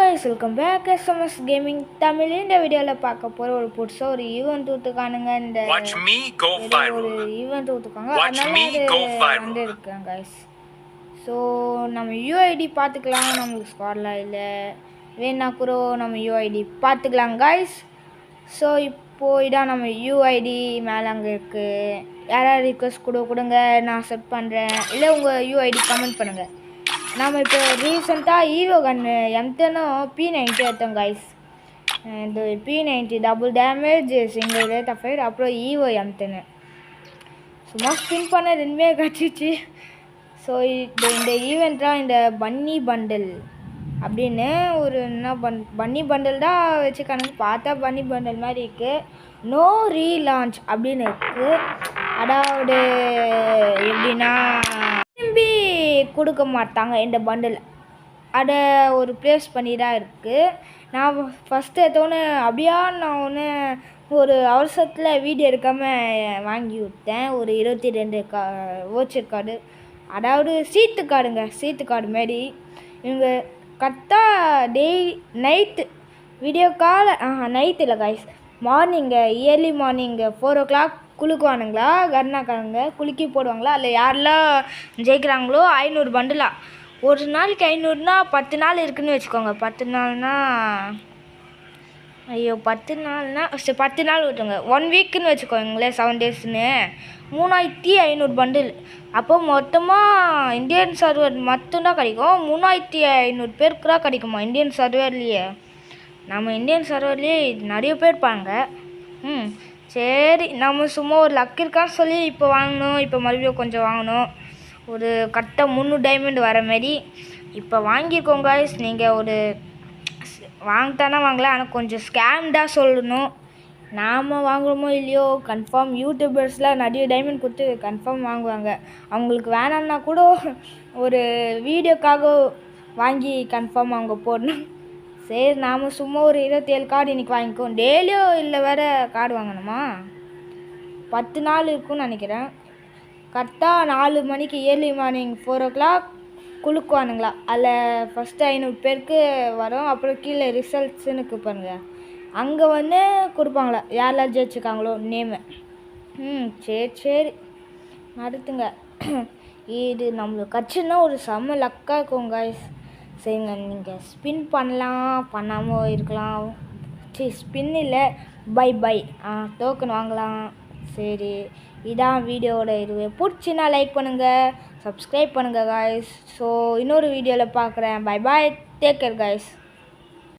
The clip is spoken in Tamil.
guys, welcome back SMS Gaming Tamil. இந்த வீடியோல பார்க்க போற ஒரு புதுசா ஒரு ஈவென்ட் ஊத்துக்கானுங்க. இந்த Watch me go viral. ஒரு event ஊத்துக்காங்க. Watch me go viral. வந்து இருக்காங்க guys. ஸோ நம்ம யூஐடி பார்த்துக்கலாம். நமக்கு ஸ்குவாட்லாம் இல்லை, வேணா கூட நம்ம யூஐடி பார்த்துக்கலாம் guys. ஸோ இப்போ இதான் நம்ம யூஐடி மேலே அங்கே இருக்குது. யாராவது ரிக்வெஸ்ட் கொடுங்க, நான் செட் பண்ணுறேன். இல்லை உங்கள் யூஐடி கமெண்ட் பண்ணுங்கள். நம்ம இப்போ ரீசெண்டாக ஈவோ கன்று M10 P90 எடுத்தோம் கைஸ். இந்த P90 double damage single rate of fire, அப்புறம் ஈவோ M10 சும்மா ஸ்பின் பண்ண ரெண்டுமே கிடச்சிச்சு. ஸோ இந்த ஈவெண்ட்டாக இந்த பன்னி பண்டில் அப்படின்னு ஒரு என்ன பன்னி பண்டில் தான் வச்சுக்கானுங்க. பார்த்தா பன்னி பண்டில் மாதிரி இருக்குது. நோ ரீலான்ச் அப்படின்னு இருக்குது. அதாவது எப்படின்னா திரும்பி கொடுக்க மாட்டாங்க இந்த பண்டில், அதை ஒரு ப்ளேஸ் பண்ணி தான் இருக்குது. நான் ஃபஸ்ட்டு எடுத்தோன்னே அப்படியா நான் ஒன்று ஒரு அவசரத்தில் வீடியோ எடுக்காமல் வாங்கி விட்டேன். ஒரு 22 ஓச்சர் கார்டு, அதாவது சீட்டு கார்டு மாரி. இவங்க கரெக்டாக நைட்டு வீடியோ கால் நைட்டு இல்லை guys, morning early morning 4 o'clock குளிக்குவானுங்களா கர்நாக்காரங்க, குலுக்கி போடுவாங்களா. அதில் யாரெல்லாம் ஜெயிக்கிறாங்களோ 500 பண்டிலா. ஒரு நாளைக்கு 500னா 10 நாள் இருக்குதுன்னு வச்சுக்கோங்க. 10 நாள்னா 10 நாள் விட்டுங்க, 1 வீக்குன்னு வச்சுக்கோங்களேன், 7 டேஸ்ன்னு 3500 பண்டில். அப்போ மொத்தமாக இந்தியன் சர்வர் மட்டும்தான் கிடைக்கும். 3500 பேருக்கு தான் கிடைக்குமா இந்தியன் சர்வர்லேயே. நம்ம இந்தியன் சர்வர்லேயே நிறைய பேர் இருப்பாங்க. சரி, நம்ம சும்மா ஒரு லக் இருக்கான்னு சொல்லி இப்போ வாங்கணும். இப்போ மறுபடியும் கொஞ்சம் வாங்கணும், ஒரு கரெக்டாக 300 டைமண்ட் வர மாரி இப்போ வாங்கியிருக்கோம் காய்ஸ். நீங்கள் ஒரு வாங்கிட்டானா வாங்கலாம், ஆனால் கொஞ்சம் ஸ்கேம் தான் சொல்லணும். நாம் வாங்குகிறோமோ இல்லையோ, கன்ஃபார்ம் யூடியூபர்ஸ்லாம் நிறைய டைமண்ட் கொடுத்து கன்ஃபார்ம் வாங்குவாங்க. அவங்களுக்கு வேணான்னா கூட ஒரு வீடியோக்காக வாங்கி கன்ஃபார்ம் அவங்க போடணும். சரி, நாம் சும்மா ஒரு 27 கார்டு இன்றைக்கி வாங்கிக்கோம். டெய்லியும் இல்லை வேறு கார்டு வாங்கணுமா? 10 நாள் இருக்கும்னு நினைக்கிறேன். கரெக்டாக 4 மணிக்கு இயர்லி மார்னிங் 4 o'clock குலுக்குவானுங்களா. அதில் ஃபஸ்ட்டு 500 பேருக்கு வரும். அப்புறம் கீழே ரிசல்ட்ஸுன்னு கூப்பானுங்க, அங்கே வந்து கொடுப்பாங்களா யாரெல்லாம் ஜெயிச்சிருக்காங்களோ நேமு. சரி நடத்துங்க. இது நம்மளுக்கு கட்சின்னா ஒரு செம்ம லக்காக இருக்கும் காய்ஸ். சரிங்க, நீங்கள் ஸ்பின் பண்ணலாம், பண்ணாமல் இருக்கலாம். ஸ்பின் இல்லை, பை டோக்கன் வாங்கலாம். சரி, இதான் வீடியோவோட இதுவே. பிடிச்சின்னா லைக் பண்ணுங்கள், சப்ஸ்கிரைப் பண்ணுங்கள் காய்ஸ். ஸோ இன்னொரு வீடியோவில் பார்க்குறேன். Bye take care guys.